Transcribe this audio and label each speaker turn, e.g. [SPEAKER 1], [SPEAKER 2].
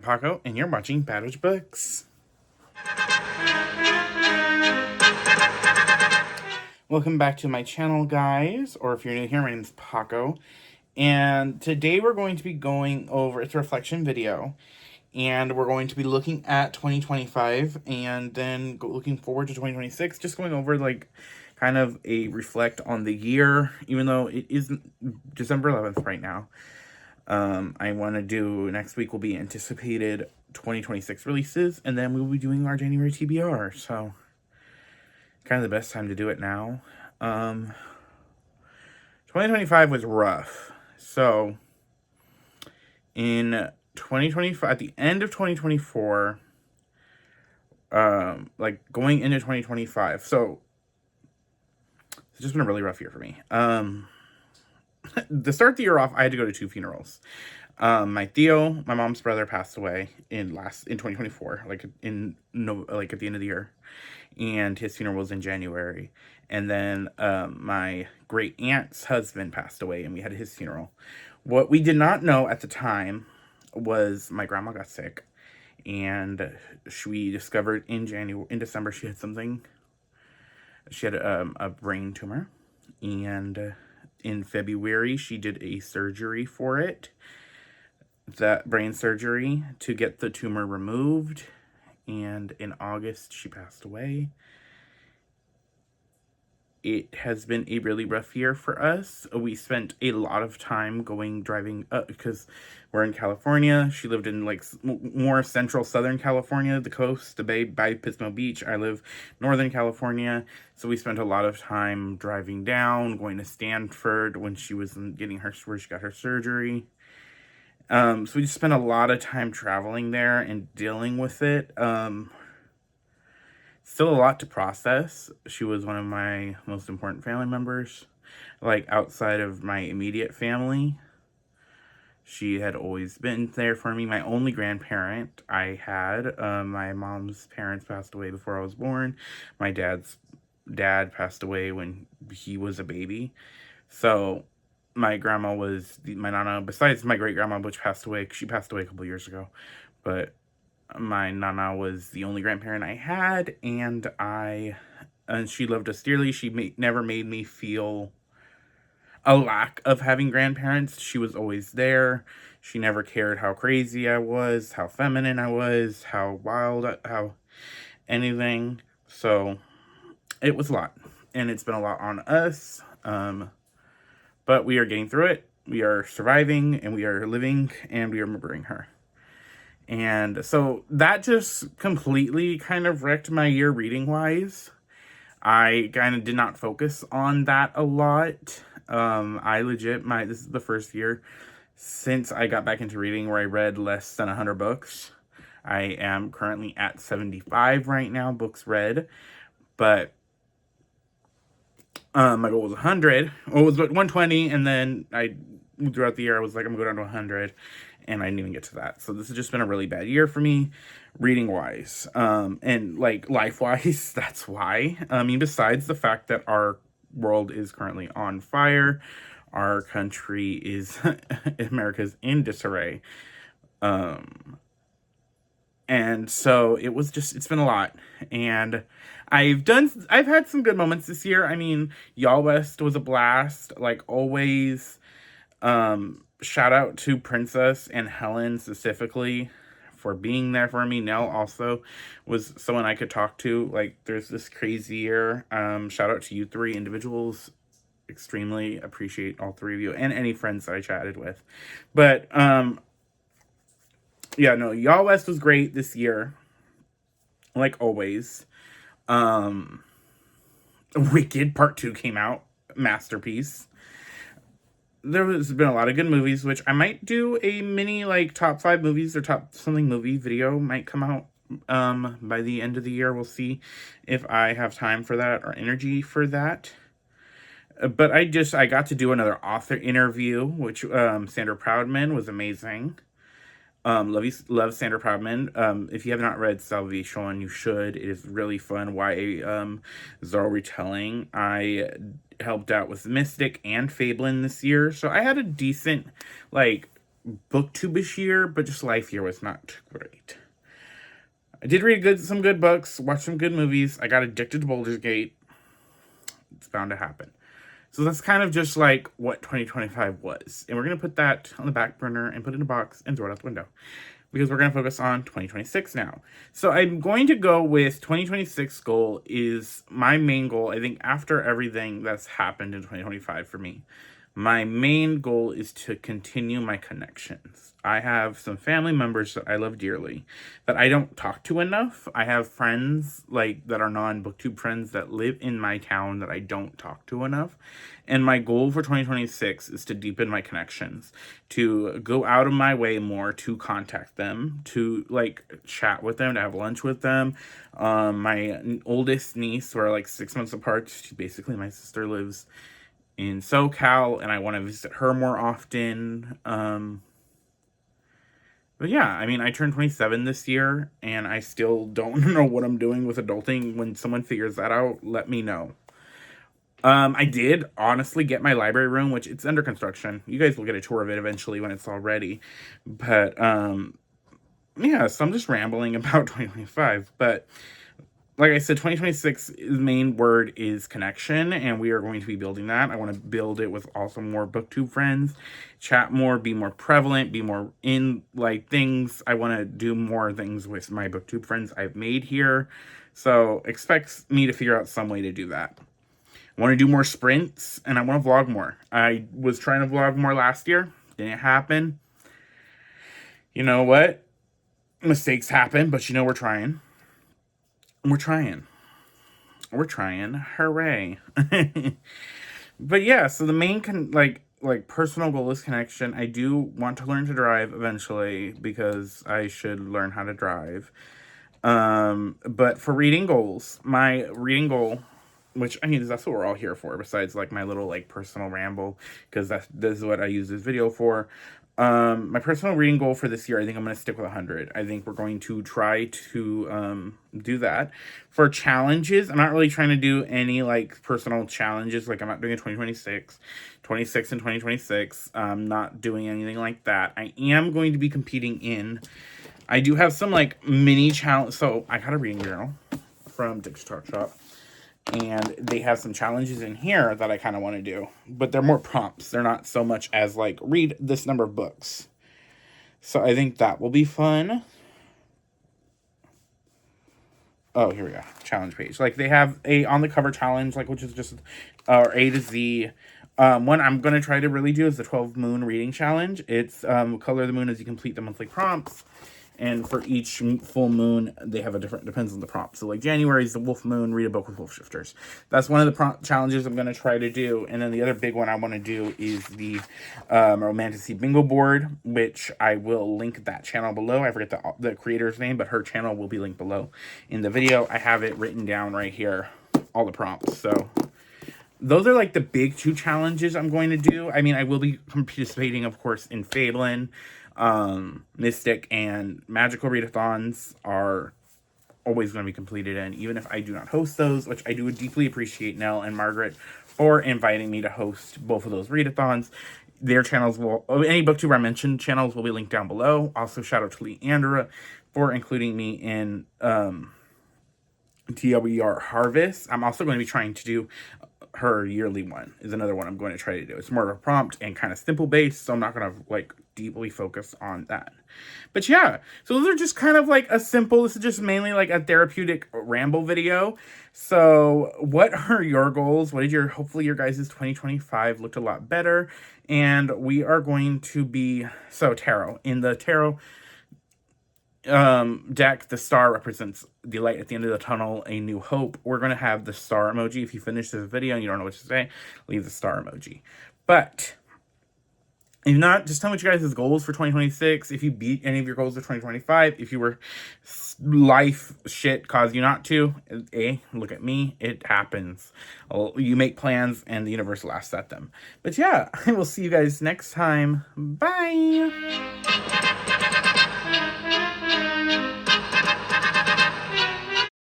[SPEAKER 1] Paco, and you're watching Battled Books. Welcome back to my channel, guys, or if you're new here, my name is Paco, and today we're going to be going over, it's a reflection video, and we're going to be looking at 2025, and then looking forward to 2026, just going over, kind of a reflect on the year, even though it is December 11th right now. I want to do, next week will be anticipated 2026 releases, and then we will be doing our January TBR, so kind of the best time to do it now. 2025 was rough, so in 2025, at the end of 2024, going into 2025, so it's just been a really rough year for me. To start the year off, I had to go to 2 funerals. My Theo, my mom's brother, passed away in 2024, at the end of the year, and his funeral was in January. And then my great aunt's husband passed away, and we had his funeral. What we did not know at the time was my grandma got sick, and we discovered in December she had something. She had a brain tumor, and in February she did a surgery for it, that brain surgery, to get the tumor removed, and in August she passed away. It has been a really rough year for us. We spent a lot of time driving up, because we're in California. She lived in more central Southern California, the coast, the bay by Pismo Beach. I live Northern California. So we spent a lot of time driving down, going to Stanford when she was where she got her surgery. So we just spent a lot of time traveling there and dealing with it. Still a lot to process. She was one of my most important family members, outside of my immediate family. She had always been there for me. My only grandparent I had, my mom's parents passed away before I was born. My dad's dad passed away when he was a baby. So my grandma was my nana, besides my great grandma, which passed away. She passed away a couple years ago, but my nana was the only grandparent I had, and she loved us dearly. She never made me feel a lack of having grandparents. She was always there. She never cared how crazy I was, how feminine I was, how wild, how anything. So it was a lot, and it's been a lot on us. But we are getting through it. We are surviving, and we are living, and we are remembering her. And so that just completely kind of wrecked my year reading-wise. I kind of did not focus on that a lot. This is the first year since I got back into reading where I read less than 100 books. I am currently at 75 right now, books read. But my goal was 100. Well, it was 120, and then throughout the year, I was like, I'm going to go down to 100. And I didn't even get to that. So this has just been a really bad year for me, reading-wise. And, life-wise, that's why. I mean, besides the fact that our world is currently on fire, our country is, America's in disarray. And so it's been a lot. And I've had some good moments this year. I mean, Y'all West was a blast, like always. Shout out to Princess and Helen specifically for being there for me. Nell also was someone I could talk to. There's this crazy year. Shout out to you 3 individuals. Extremely appreciate all 3 of you and any friends that I chatted with. But, yeah, no, Y'all West was great this year. Like always. Wicked Part 2 came out. Masterpiece. There's been a lot of good movies, which I might do a mini, top 5 movies or top something movie video might come out, by the end of the year. We'll see if I have time for that or energy for that. But I got to do another author interview, which, Sandra Proudman was amazing. Love Sandra Proudman. If you have not read Salvation, you should. It is really fun. YA, Zorro retelling. I helped out with Mystic and Fabelin this year, so I had a decent, booktube-ish year, but just life year was not great. I did read some good books, watch some good movies. I got addicted to Baldur's Gate. It's bound to happen. So that's kind of just like what 2025 was. And we're going to put that on the back burner and put it in a box and throw it out the window, because we're going to focus on 2026 now. So I'm going to go with 2026 goal is my main goal. I think after everything that's happened in 2025 for me, my main goal is to continue my connections. I have some family members that I love dearly that I don't talk to enough. I have friends like that are non-booktube friends that live in my town that I don't talk to enough. And my goal for 2026 is to deepen my connections, to go out of my way more to contact them, to like chat with them, to have lunch with them. My oldest niece, we're like 6 months apart. She basically, my sister lives in SoCal, and I want to visit her more often. But yeah, I mean, I turned 27 this year, and I still don't know what I'm doing with adulting. When someone figures that out, let me know. I did honestly get my library room, which it's under construction. You guys will get a tour of it eventually when it's all ready. But yeah, so I'm just rambling about 2025. But like I said, 2026's main word is connection, and we are going to be building that. I want to build it with also more booktube friends, chat more, be more prevalent, be more in like things. I want to do more things with my booktube friends I've made here. So expect me to figure out some way to do that. I want to do more sprints, and I want to vlog more. I was trying to vlog more last year. Didn't happen. You know what? Mistakes happen, but you know we're trying. We're trying. We're trying. Hooray. But yeah, so the main personal goal is connection. I do want to learn to drive eventually because I should learn how to drive. But for reading goals, my reading goal, which I mean that's what we're all here for, besides like my little like personal ramble, because this is what I use this video for. My personal reading goal for this year, I think I'm going to stick with 100. I think we're going to try to do that. For challenges, I'm not really trying to do any like personal challenges. Like I'm not doing a 26 and 2026. I'm not doing anything like that. I am going to be competing in. I do have some like mini challenge. So I got a reading journal from Dick's Talk Shop, and they have some challenges in here that I kind of want to do, but they're more prompts. They're not so much as like read this number of books. So I think that will be fun. Oh, here we go. Challenge page. Like they have a on the cover challenge, like which is just A to Z. One I'm going to try to really do is the 12 moon reading challenge. It's color the moon as you complete the monthly prompts. And for each full moon, they have a different, depends on the prompt. So like January is the wolf moon, read a book with wolf shifters. That's one of the prompt challenges I'm going to try to do. And then the other big one I want to do is the Romantasy bingo board, which I will link that channel below. I forget the creator's name, but her channel will be linked below in the video. I have it written down right here, all the prompts. So those are like the big two challenges I'm going to do. I mean, I will be participating, of course, in Fabelin. Mystic and Magical readathons are always going to be completed, and even if I do not host those, which I do deeply appreciate Nell and Margaret for inviting me to host both of those readathons, their channels will, any booktube I mentioned channels will be linked down below. Also shout out to Leandra for including me in TWR Harvest. I'm also going to be trying to do her yearly one is another one I'm going to try to do. It's more of a prompt and kind of simple based, so I'm not going to like deeply focus on that. But yeah, so those are just kind of like a simple, this is just mainly like a therapeutic ramble video. So what are your goals? What did hopefully your guys' 2025 looked a lot better. And we are going to be, so tarot, in the tarot deck, the star represents the light at the end of the tunnel, a new hope. We're going to have the star emoji. If you finish this video and you don't know what to say, leave the star emoji. But if not, just tell me what you guys' goals for 2026. If you beat any of your goals for 2025, if you were life shit caused you not to, look at me, it happens. You make plans and the universe laughs at them. But yeah, I will see you guys next time. Bye.